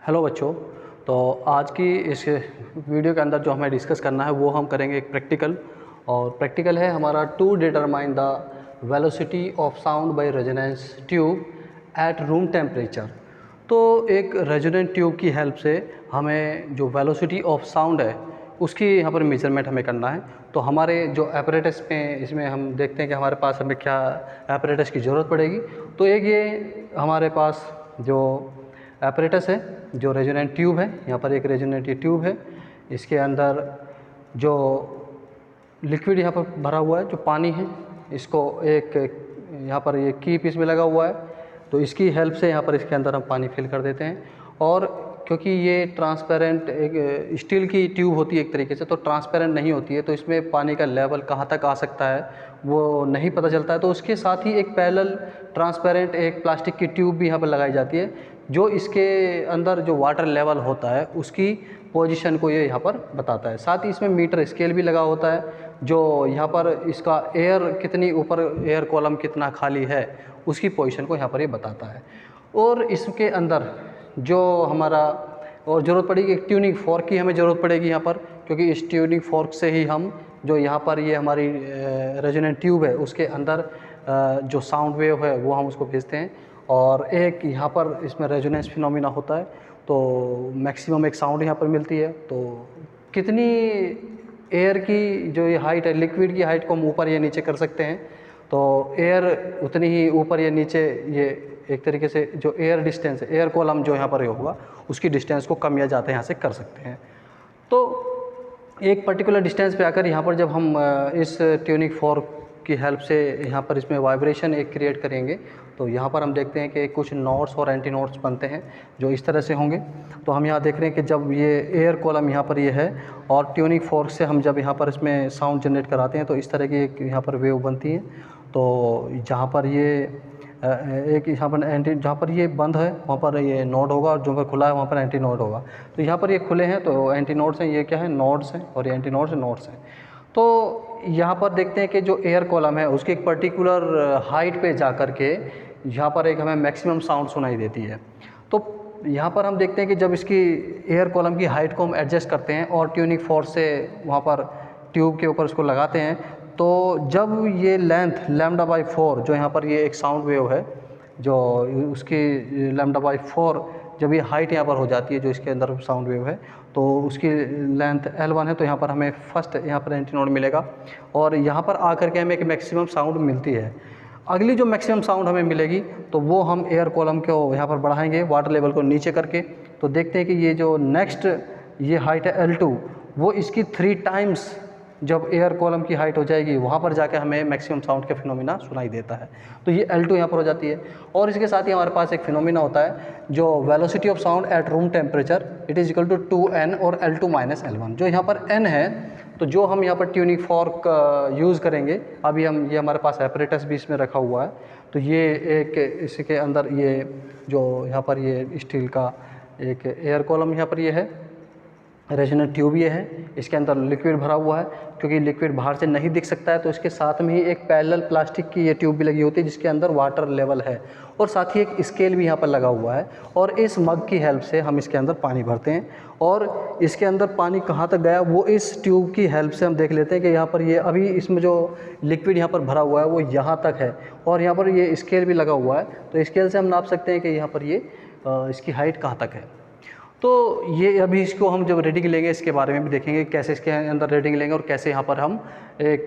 Hello बच्चों। तो आज की इस वीडियो के अंदर जो हमें डिस्कस करना है वो हम करेंगे एक प्रैक्टिकल। और प्रैक्टिकल है हमारा to determine the velocity of sound by resonance tube at room temperature. तो एक रेजोनेंट ट्यूब की हेल्प से हमें जो वेलोसिटी ऑफ साउंड है उसकी यहाँ पर मेजरमेंट हमें करना है। तो हमारे जो एपरेटस में इसमें हम देखते हैं कि हमारे पास हमें क्या एपरेटस की ज़रूरत पड़ेगी। तो एक ये हमारे पास जो एपरेटस है जो रेजोनेंट ट्यूब है, यहाँ पर एक रेजोनेंट ये ट्यूब है, इसके अंदर जो लिक्विड यहाँ पर भरा हुआ है जो पानी है, इसको एक यहाँ पर ये कीप इसमें लगा हुआ है। तो इसकी हेल्प से यहाँ पर इसके अंदर हम पानी फिल कर देते हैं। और क्योंकि ये ट्रांसपेरेंट एक स्टील की ट्यूब होती है एक तरीके से, तो ट्रांसपेरेंट नहीं होती है, तो इसमें पानी का लेवल कहाँ तक आ सकता है वो नहीं पता चलता है। तो उसके साथ ही एक पैरेलल ट्रांसपेरेंट एक प्लास्टिक की ट्यूब भी यहाँ पर लगाई जाती है जो इसके अंदर जो वाटर लेवल होता है उसकी पोजीशन को ये यहाँ पर बताता है। साथ ही इसमें मीटर स्केल भी लगा होता है जो यहाँ पर इसका एयर कितनी ऊपर, एयर कॉलम कितना खाली है उसकी पोजीशन को यहाँ पर ये बताता है। और इसके अंदर जो हमारा और ज़रूरत पड़ेगी एक ट्यूनिंग फॉर्क की हमें ज़रूरत पड़ेगी यहाँ पर, क्योंकि इस ट्यूनिंग फॉर्क से ही हम जो यहाँ पर ये हमारी रेजोनेंट ट्यूब है उसके अंदर जो साउंड वेव है वो हम उसको भेजते हैं। और एक यहाँ पर इसमें रेजोनेंस फिनोमिना होता है, तो मैक्सिमम एक साउंड यहाँ पर मिलती है। तो कितनी एयर की जो ये हाइट है, लिक्विड की हाइट को हम ऊपर या नीचे कर सकते हैं, तो एयर उतनी ही ऊपर या नीचे ये एक तरीके से जो एयर डिस्टेंस है, एयर कॉलम जो यहाँ पर होगा उसकी डिस्टेंस को कम या ज़्यादा यहाँ से कर सकते हैं। तो एक पर्टिकुलर डिस्टेंस पे आकर यहाँ पर जब हम इस ट्यूनिंग फॉर्क की हेल्प से यहाँ पर इसमें वाइब्रेशन एक क्रिएट करेंगे, तो यहाँ पर हम देखते हैं कि कुछ नोट्स और एंटी नोट्स बनते हैं जो इस तरह से होंगे। तो हम यहाँ देख रहे हैं कि जब ये एयर कॉलम यहाँ पर ये है और ट्यूनिंग फॉर्क से हम जब यहाँ पर इसमें साउंड जनरेट कराते हैं तो इस तरह की एक यहाँ पर वेव बनती है। तो जहाँ पर ये एक यहाँ पर एंटी, जहाँ पर ये बंद है वहाँ पर ये नोड होगा और जो पर खुला है वहाँ पर एंटी नोड होगा। तो यहाँ पर ये खुले हैं तो एंटी नोड्स हैं, ये क्या है नोड्स हैं, और ये एंटी नोड्स हैं। तो यहाँ पर देखते हैं कि जो एयर कॉलम है उसकी एक पर्टिकुलर हाइट पे जा कर के यहाँ पर एक हमें मैक्सिमम साउंड सुनाई देती है। तो यहाँ पर हम देखते हैं कि जब इसकी एयर कॉलम की हाइट को हम एडजस्ट करते हैं और ट्यूनिंग फोर्स से वहाँ पर ट्यूब के ऊपर उसको लगाते हैं, तो जब ये लेंथ λ/4 जो यहाँ पर ये एक साउंड वेव है जो उसकी λ/4 जब ये हाइट यहाँ पर हो जाती है जो इसके अंदर साउंड वेव है, तो उसकी लेंथ L1 है, तो यहाँ पर हमें फर्स्ट यहाँ पर एंटी नोड मिलेगा और यहाँ पर आकर के हमें एक मैक्सिमम साउंड मिलती है। अगली जो मैक्सिमम साउंड हमें मिलेगी तो वो हम एयर कॉलम को यहाँ पर बढ़ाएंगे वाटर लेवल को नीचे करके। तो देखते हैं कि ये जो नेक्स्ट ये हाइट है L2 वो इसकी 3 टाइम्स जब एयर कॉलम की हाइट हो जाएगी वहाँ पर जाके हमें मैक्सिमम साउंड का फिनोमिना सुनाई देता है। तो ये L2 यहाँ पर हो जाती है। और इसके साथ ही हमारे पास एक फिनोमिना होता है जो velocity of sound at room temperature it is equal to 2n और L2 माइनस L1। जो यहाँ पर n है, तो जो हम यहाँ पर ट्यूनिंग फॉर्क यूज़ करेंगे, अभी हम ये हमारे पास एपरेटस भी इसमें रखा हुआ है, तो ये एक इसके अंदर ये जो यहाँ पर ये स्टील का एक एयर कॉलम यहाँ पर ये है, रेजोनेंट ट्यूब ये है, इसके अंदर लिक्विड भरा हुआ है। क्योंकि लिक्विड बाहर से नहीं दिख सकता है तो इसके साथ में ही एक पैरेलल प्लास्टिक की ये ट्यूब भी लगी होती है जिसके अंदर वाटर लेवल है, और साथ ही एक स्केल भी यहाँ पर लगा हुआ है। और इस मग की हेल्प से हम इसके अंदर पानी भरते हैं और इसके अंदर पानी कहाँ तक गया वो इस ट्यूब की हेल्प से हम देख लेते हैं कि यहाँ पर ये अभी इसमें जो लिक्विड यहाँ पर भरा हुआ है वो यहाँ तक है, और यहाँ पर ये स्केल भी लगा हुआ है। तो स्केल से हम नाप सकते हैं कि यहाँ पर ये इसकी हाइट कहाँ तक है। तो ये अभी इसको हम जब रेटिंग लेंगे इसके बारे में भी देखेंगे कैसे इसके अंदर रेटिंग लेंगे और कैसे यहाँ पर हम एक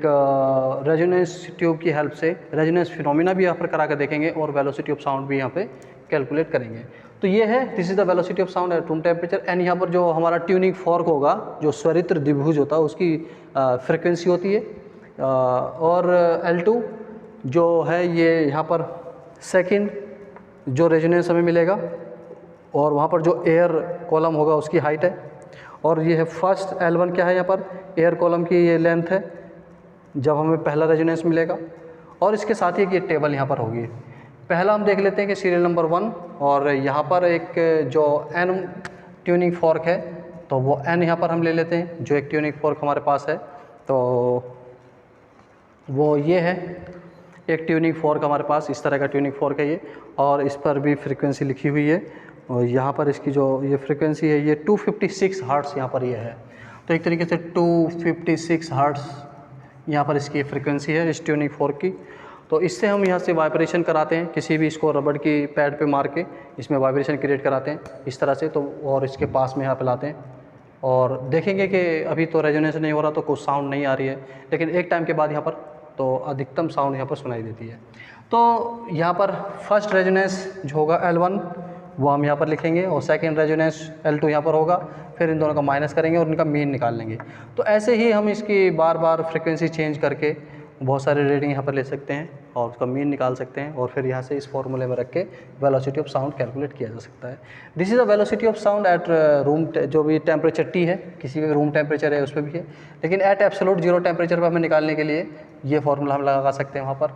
रेजोनेंस ट्यूब की हेल्प से रेजोनेंस फिनोमिना भी यहाँ पर करा कर देखेंगे और वेलोसिटी ऑफ साउंड भी यहाँ पे कैलकुलेट करेंगे। तो ये है this is the velocity of sound at room temperature. And यहाँ पर जो हमारा ट्यूनिंग फॉर्क होगा जो स्वरित्र द्विभुज होता है उसकी फ्रिक्वेंसी होती है, और L2 जो है ये यहाँ पर सेकेंड जो रेजोनेंस हमें मिलेगा, और वहाँ पर जो एयर कॉलम होगा उसकी हाइट है, और ये है फर्स्ट L1 क्या है यहाँ पर एयर कॉलम की ये लेंथ है जब हमें पहला रेजोनेंस मिलेगा। और इसके साथ ही एक ये टेबल यहाँ पर होगी। पहला हम देख लेते हैं कि सीरियल नंबर 1, और यहाँ पर एक जो N ट्यूनिंग फॉर्क है तो वो N यहाँ पर हम ले लेते हैं जो एक ट्यूनिंग फॉर्क हमारे पास है। तो वो ये है एक ट्यूनिंग फॉर्क हमारे पास, इस तरह का ट्यूनिंग फॉर्क है ये, और इस पर भी फ्रीक्वेंसी लिखी हुई है और यहाँ पर इसकी जो ये फ्रिक्वेंसी है ये 256 हर्ट्ज़ यहाँ पर ये है। तो एक तरीके से 256 हर्ट्ज़ यहाँ पर इसकी फ्रिक्वेंसी है इस ट्यूनिंग फोर्क की। तो इससे हम यहाँ से वाइब्रेशन कराते हैं, किसी भी इसको रबड़ की पैड पे मार के इसमें वाइब्रेशन क्रिएट कराते हैं इस तरह से। तो और इसके पास में यहाँ पे लाते हैं और देखेंगे कि अभी तो रेजोनेंस नहीं हो रहा, तो कुछ साउंड नहीं आ रही है, लेकिन एक टाइम के बाद यहाँ पर तो अधिकतम साउंड यहाँ पर सुनाई देती है। तो यहाँ पर फर्स्ट रेजोनेंस जो होगा L1 वो हम यहाँ पर लिखेंगे और सेकंड रेजोनेंस L2 यहाँ पर होगा। फिर इन दोनों का माइनस करेंगे और इनका मीन निकाल लेंगे। तो ऐसे ही हम इसकी बार बार फ्रिक्वेंसी चेंज करके बहुत सारे रीडिंग यहाँ पर ले सकते हैं और उसका मीन निकाल सकते हैं और फिर यहाँ से इस फॉर्मूले में रख के वेलोसिटी ऑफ साउंड कैलकुलेट किया जा सकता है। This is a velocity of sound at room, जो भी टेम्परेचर T है, किसी भी रूम टेम्परेचर है उस पर भी है, लेकिन एट एब्सोल्यूट जीरो टेम्परेचर पर हमें निकालने के लिए ये फॉर्मूला हम लगा सकते हैं वहाँ पर।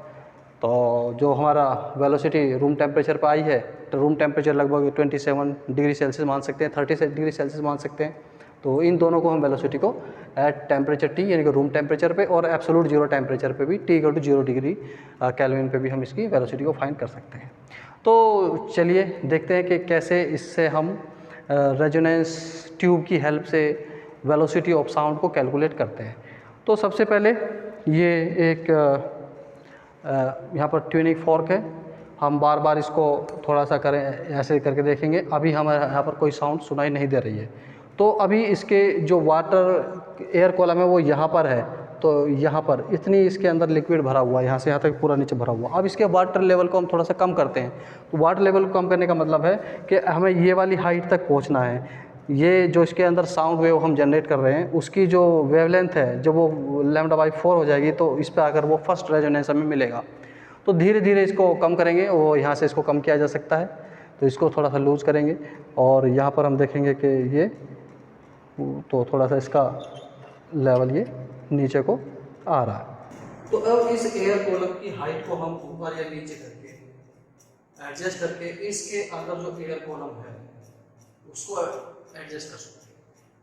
तो जो हमारा वेलोसिटी रूम टेम्परेचर पर आई है, तो रूम टेम्परेचर लगभग 27 डिग्री सेल्सियस मान सकते हैं, 30 डिग्री सेल्सियस मान सकते हैं। तो इन दोनों को हम वेलोसिटी को एट टेम्परेचर T यानी कि रूम टेम्परेचर पे और एब्सोल्यूट जीरो टेम्परेचर पे भी T = 0 डिग्री केल्विन पे भी हम इसकी वेलोसिटी को फाइंड कर सकते हैं। तो चलिए देखते हैं कि कैसे इससे हम रेजोनेंस ट्यूब की हेल्प से वेलोसिटी ऑफ साउंड को कैलकुलेट करते हैं। तो सबसे पहले ये एक यहाँ पर ट्यूनिंग फोर्क है, हम बार बार इसको थोड़ा सा करें ऐसे करके देखेंगे। अभी हमें यहाँ पर कोई साउंड सुनाई नहीं दे रही है। तो अभी इसके जो वाटर एयर कॉलम है वो यहाँ पर है, तो यहाँ पर इतनी इसके अंदर लिक्विड भरा हुआ है, यहाँ से यहाँ तक पूरा नीचे भरा हुआ। अब इसके वाटर लेवल को हम थोड़ा सा कम करते हैं। तो वाटर लेवल को कम करने का मतलब है कि हमें ये वाली हाइट तक पहुँचना है। ये जो इसके अंदर साउंड वेव हम जनरेट कर रहे हैं उसकी जो वेवलेंथ है, जब वो λ/4 हो जाएगी तो इस पर आकर वो फर्स्ट रेजोनेंस हमें मिलेगा। तो धीरे धीरे इसको कम करेंगे, वो यहाँ से इसको कम किया जा सकता है। तो इसको थोड़ा सा लूज़ करेंगे और यहाँ पर हम देखेंगे कि ये तो थोड़ा सा इसका लेवल ये नीचे को आ रहा है। तो अब इस एयर कॉलम की हाइट को हम ऊपर या नीचे करके एडजस्ट करके इसके अंदर जो एयर कॉलम है उसको एडजस्ट कर सकते हैं।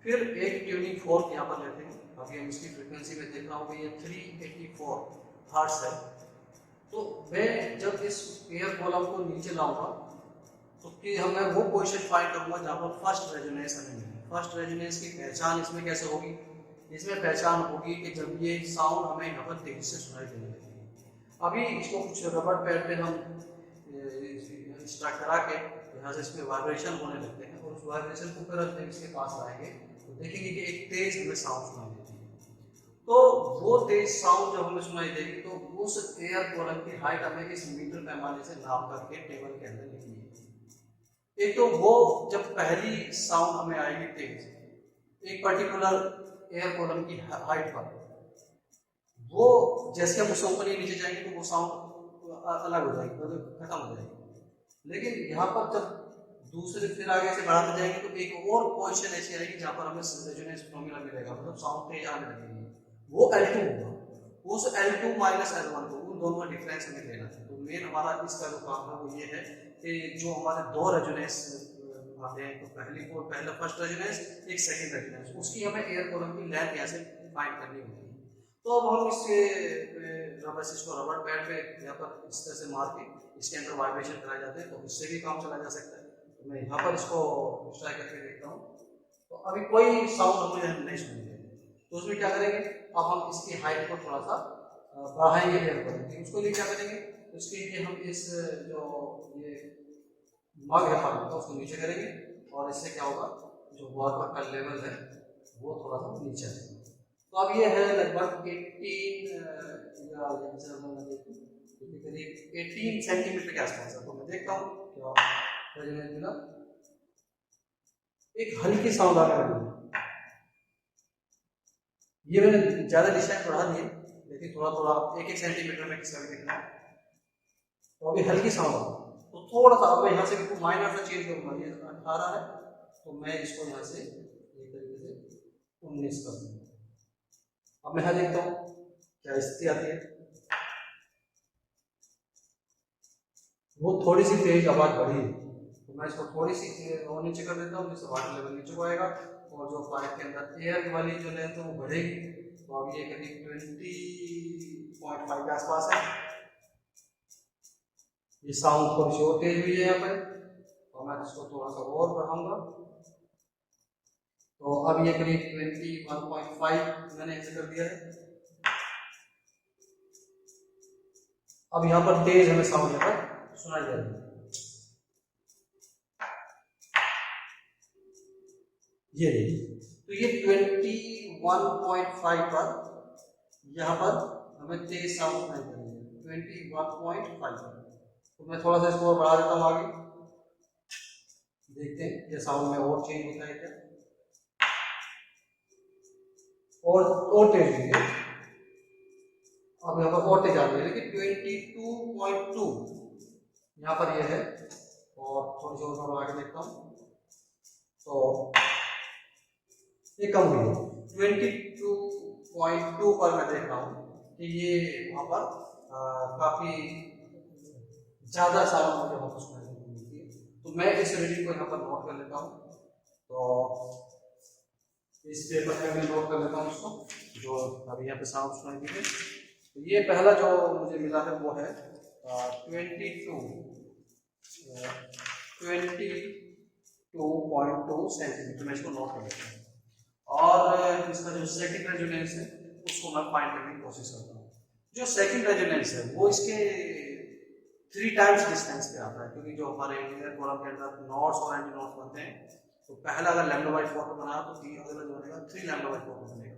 फिर एक ट्यूनिंग फोर्क यहाँ पर लेते हैं। अभी हम इसकी फ्रिक्वेंसी में देख रहा हूँ कि ये 384 हर्ट्ज है। तो मैं जब इस एयर कॉलम को नीचे लाऊंगा तो कि हमें वो पोजीशन फाइंड करूंगा जहाँ पर फर्स्ट रेजोनेंस हमें मिले। फर्स्ट रेजोनेंस की पहचान इसमें कैसे होगी? इसमें पहचान होगी कि जब ये साउंड हमें यहाँ पर तेजी से सुनाई देने लगेगी। अभी इसको कुछ रबड़ पैड पे हम स्टार्ट करा के यहाँ से इसमें वाइब्रेशन होने लगते हैं और उस वाइब्रेशन को फिर हम इसके पास लाएंगे तो देखेंगे कि एक तेज हमें साउंड सुनाई देती है। तो वो तेज साउंड जब हमें सुनाई देगी तो उस एयर कॉलम की हाइट हमें इस मीटर पैमाने से नाप करके टेबल के अंदर लिखनी है। एक तो वो जब पहली साउंड हमें आएगी तेज एक पर्टिकुलर एयर कॉलम की हाइट पर, वो जैसे हम उससे ऊपर नीचे जाएंगे तो वो साउंड अलग हो जाएगी, मतलब खत्म हो जाएगी। लेकिन यहाँ पर जब दूसरे फिर आगे से बढ़ाते जाएंगे तो एक और पोजीशन ऐसी आएगी जहाँ पर हमें रेजोनेंस फॉर्मूला मिलेगा, मतलब साउंड तेज आने लगेगी। वो L2 होगा। उस L2 माइनस L1 को, उन दोनों का डिफरेंस हमें लेना है। तो मेन हमारा इसका जो काम है वो ये है कि जो हमारे दो रेजोनेंस आते हैं, तो पहला फर्स्ट रेजोनेंस, एक सेकंड रेजोनेंस, उसकी हमें एयर कॉलम की लेंथ यहाँ से फाइंड करनी होगी। तो अब हम इसके रबड़ पैड पे यहाँ पर इस तरह से मार के इसके अंदर वाइब्रेशन कराए जाते हैं, तो इससे भी काम चला जा सकता है। तो मैं यहाँ पर इसको ट्राई करके देखता हूँ। तो अभी कोई साउंड मुझे नहीं सुनाई दे, तो उसमें क्या करेंगे, अब हम इसकी हाइट को थोड़ा सा बढ़ाएंगे एयर कॉलम की। उसको लिए क्या करेंगे, उसके लिए हम इस जो ये मग है पानी का उसको नीचे करेंगे और इससे क्या होगा, जो वाटर का लेवल है वो थोड़ा सा नीचे आएगा। तो अब ये है लगभग 18 सेंटीमीटर के आसपास है। तो मैं देखता हूँ क्या एक हल्की साउंड आ रहा है। ये मैंने ज्यादा डिस्टेंस बढ़ा दिए, लेकिन थोड़ा थोड़ा 1-1 सेंटीमीटर में किसी भी दिखना है। तो अभी हल्की साउंड आ, तो थोड़ा सा अब यहाँ से माइनर से चेंज करूंगा। ये 18 है तो मैं इसको यहाँ से एक तरीके से 19 कर दूंगा। अब मैं यहाँ देखता हूँ क्या स्थिति आती है। वो थोड़ी सी तेज आवाज बढ़ी है, तो मैं इसको थोड़ी सी और नीचे कर देता हूँ, जिससे वाटर लेवल नीचे को आएगा और जो पाइप के अंदर एयर वाली जो लेंथ है वो बढ़ेगी। तो अब ये करीब 20.5 के आसपास है। ये साउंड थोड़ी सी और तेज हुई है यहाँ पर और मैं इसको थोड़ा सा और बढ़ाऊंगा। तो अब ये करीब 21.5 मैंने ऐसे कर दिया है। अब यहाँ पर तेज हमें साउंड यहाँ पर सुनाई दे रहा है। ये तो ये 21.5 पर यहाँ पर हमें तेज साउंड सुनाई दे रही है 21.5 पर। तो मैं थोड़ा सा इसको और बढ़ा देता हूँ आगे, देखते हैं ये साउंड में और चेंज होता है क्या, और तेज हुई है। अब यहाँ पर और तेज आ रही है, लेकिन 22.2 यहाँ पर ये है। और थोड़ी सी और बढ़ा के देखता हूँ तो ये कम हुई है। 22.2 पर मैं देख रहा हूँ कि ये वहाँ पर काफी ज्यादा साउंड मुझे वहाँ पर सुनाई देती है। तो मैं इस रीडिंग को यहाँ पर नोट कर लेता हूँ। तो इस पेपर में मैं नोट कर लेता हूँ उसको, जो अभी यहाँ पे साउंड सुनाई दी है। तो ये पहला जो मुझे मिला है वो है 22.2 सेंटीमीटर। मैं इसको नोट कर लेता हूँ। और इसका जो सेकंड रेजोनेंस है उसको मैं फाइंड करने की कोशिश करता हूँ। जो सेकंड रेजोनेंस है वो इसके 3 टाइम्स डिस्टेंस पे आता है, क्योंकि जो हमारे इंजीनियर कॉलम के अंदर नॉट्स और एंटी नॉट्स बनते हैं, तो पहला अगर लैम्डा बाई 4 पर बना तो अगला जो बनेगा 3 लैम्डा बाई 4 पर बनेगा।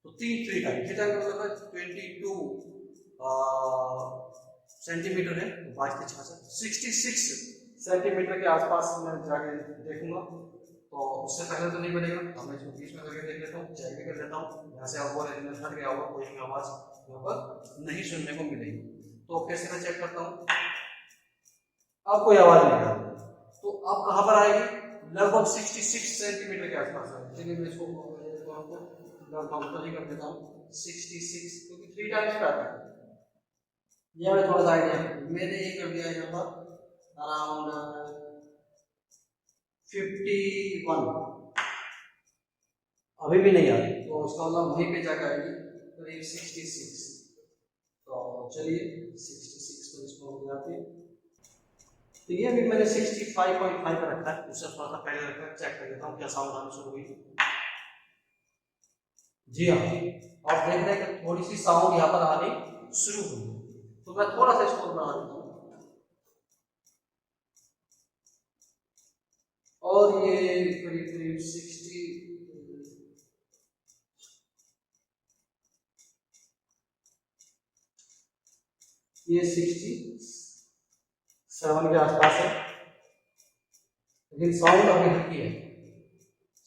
तो 3 टाइम मतलब है 22 सेंटीमीटर है, तो 22 के 66 सेंटीमीटर के आसपास मैं जाके देखूंगा। तो उससे पहले तो नहीं बनेगा, तो मैं इसको बीच में करके देख लेता हूँ, चेक भी कर लेता हूँ। यहाँ से और रेजोनेंस हट गया होगा, कोई भी आवाज यहाँ पर नहीं सुनने को मिलेगी। तो कैसे मैं चेक करता हूँ, अब कोई आवाज नहीं आ रही, तो अब कहां पर आएगी, लगभग 66 सेंटीमीटर के आसपास है। चलिए मैं इसको लगभग तो नहीं कर देता हूँ 66, क्योंकि 3 टाइम्स पे आता है। ये मैं थोड़ा सा आइडिया मैंने ये कर दिया यहाँ पर अराउंड 51, अभी भी नहीं आ रही, तो उसका मतलब वहीं पे जाकर आएगी करीब 66। तो चलिए 66 पर इसको हो जाती है। तो ये भी मैंने 65.5 पर रखा है, उससे थोड़ा सा पहले रखा है। चेक कर लेता हूँ क्या साउंड आना शुरू हुई। जी हाँ, आप देख रहे हैं कि थोड़ी सी साउंड यहाँ पर आनी शुरू हुई। तो मैं थोड़ा सा इसको बढ़ा देता हूँ, और ये करीब करीब 60, ये 67 के आसपास है, लेकिन साउंड अभी हल्की है,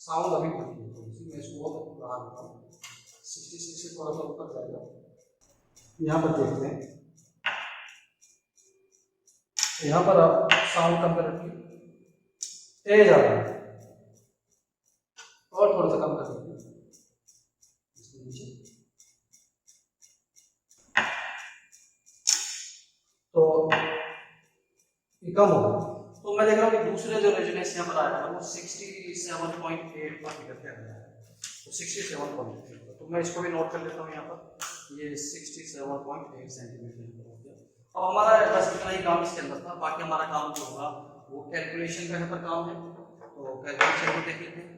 साउंड अभी हल्की है। तो इसी में इसको बढ़ा देता हूँ, 66 से थोड़ा सा ऊपर जाएगा। यहाँ पर देखते हैं, यहाँ पर आप साउंड कम कर रखिए, तेज आ रहा है, और थोड़ा सा कम कर दीजिए इसके नीचे। तो ये कम होगा। तो मैं देख रहा हूँ कि दूसरे जो रेजोनेंस यहाँ पर आया था वो 67.8 पर निकल के आया है, तो 67.8। तो मैं इसको भी नोट कर लेता हूँ यहाँ पर, ये 67.8 सेंटीमीटर हो गया। अब हमारा बस इतना ही काम इसके अंदर था, बाकी हमारा काम जो होगा वो कैलकुलेशन का यहाँ पर काम है। तो कैलकुलेशन को देख लेते हैं।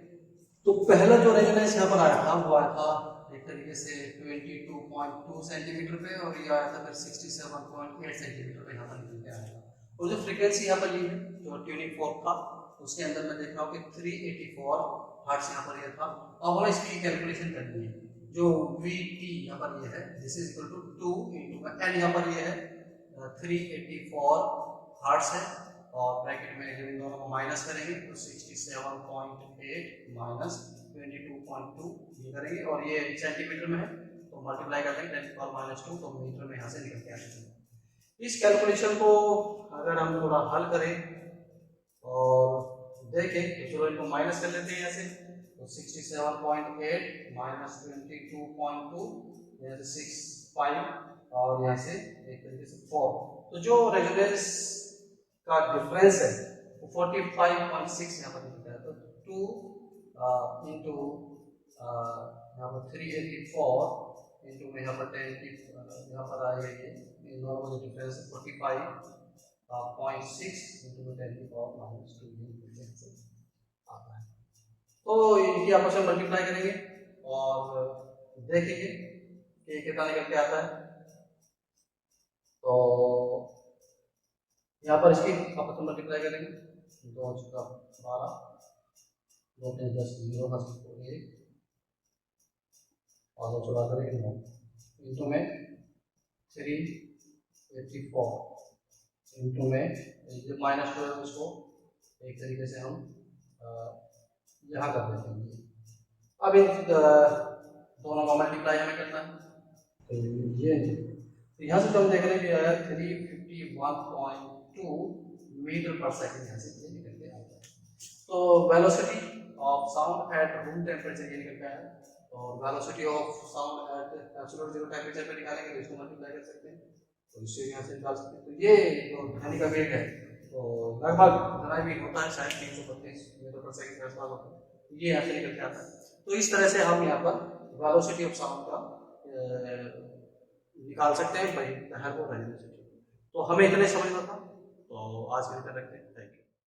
तो पहला जो रेजोनेंस यहाँ पर आया था वो आया था एक तरीके से 22.2 सेंटीमीटर पे, और ये आया था फिर 67.8 सेंटीमीटर पे यहाँ पर निकल के आया था। और जो फ्रीक्वेंसी यहाँ पर ली है जो ट्यूनिंग फोर्क था, उसके अंदर मैं देख रहा हूँ कि 384 हर्ट्ज यहाँ पर यह था। अब हमें इसकी कैलकुलेशन करनी है। जो VT यहाँ पर ये है, this is equal to 2 into n, यहाँ पर ये है 384 हर्ट्ज है, और ब्रैकेट में जब इन दोनों को माइनस करेंगे तो 67.8 माइनस 22.2 ये करेंगे, और ये सेंटीमीटर में है तो मल्टीप्लाई कर देंगे 10⁻², तो मीटर में यहाँ से निकल के आ जाएगा। इस कैलकुलेशन को अगर हम थोड़ा हल करें और देखें तो चलो इनको माइनस कर लेते हैं यहाँ से। तो 67.8 माइनस 22.2, यहाँ से 65 और यहाँ से एक तरीके से 4। तो जो रेजोनेंस का डिफरेंस है वो 45.6 यहाँ पर निकलता है। तो 2 इंटू यहाँ पर 384 इंटू में यहाँ पर 10 यहाँ पर आएगा ये दोनों का जो डिफरेंस है 45 0.6 इंटू 10⁻⁻² आता है। तो इनकी आपस में मल्टीप्लाई करेंगे और देखेंगे कि कितना निकल के आता है। तो यहाँ पर इसकी आपस में मल्टीप्लाई करेंगे, 2 × 12, 2 × 10 0 का 1 और 2 चौड़ा करेंगे 9 इंटू में 384 इंटू में -12 इसको एक तरीके से हम यहाँ कर देते हैं। अब इन दोनों का मल्टीप्लाई हमें करना है, तो ये यहाँ से तो हम देख रहे हैं कि 351.2 मीटर पर सेकंड यहाँ से ये निकल के आता है। तो velocity of sound at room temperature ये निकल के आया, और velocity of sound eight absolute zero temperature पे निकालेंगे तो इसको मल्टीप्लाई कर सकते हैं, तो इससे यहाँ से निकाल सकते हैं। तो ये जो ध्वनि का वेग है तो लगभग इतना भी होता है, शायद 332 मीटर पर सेकंड के आसपास होता है, ये यहाँ से निकल के आता है। तो इस तरह से हम यहाँ पर वेलोसिटी ऑफ साउंड का निकाल सकते हैं भाई, तो हमें इतने समझना था। तो आज के लिए रखते हैं, थैंक यू।